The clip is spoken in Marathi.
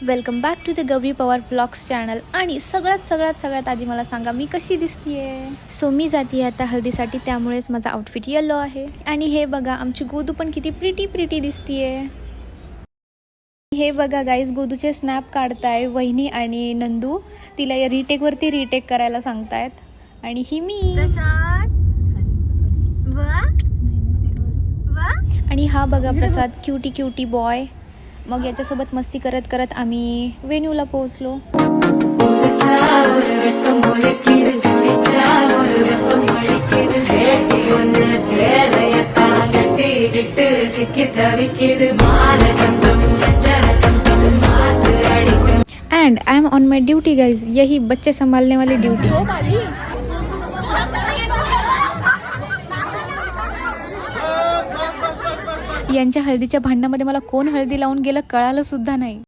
Welcome back to the Gauri Pawar vlogs channel. आणि सगळ्यात आधी मला सांगा मी कशी दिसतीये. सो मी जाते आता हळदीसाठी, त्यामुळेच माझा आउटफिट येलो आहे. आणि हे बघा आमची गोदू पण किती प्रिटी दिसतीये. हे बघा गाईज, गोदूचे स्नॅप काढताय वहिनी आणि नंदू. तिला या रिटेकवरती रिटेक करायला सांगतायत. आणि ही मी. आणि हा बघा प्रसाद, क्यूटी बॉय. मग याच्यासोबत मस्ती करत करत आम्ही वेन्यूला पोहोचलो. And I am on my duty guys. यही बच्चे संभालने वाली ड्यूटी. यांच्या हळदीच्या भांडणामध्ये मला कोण हळदी लावून गेलं कळालं सुद्धा नाही.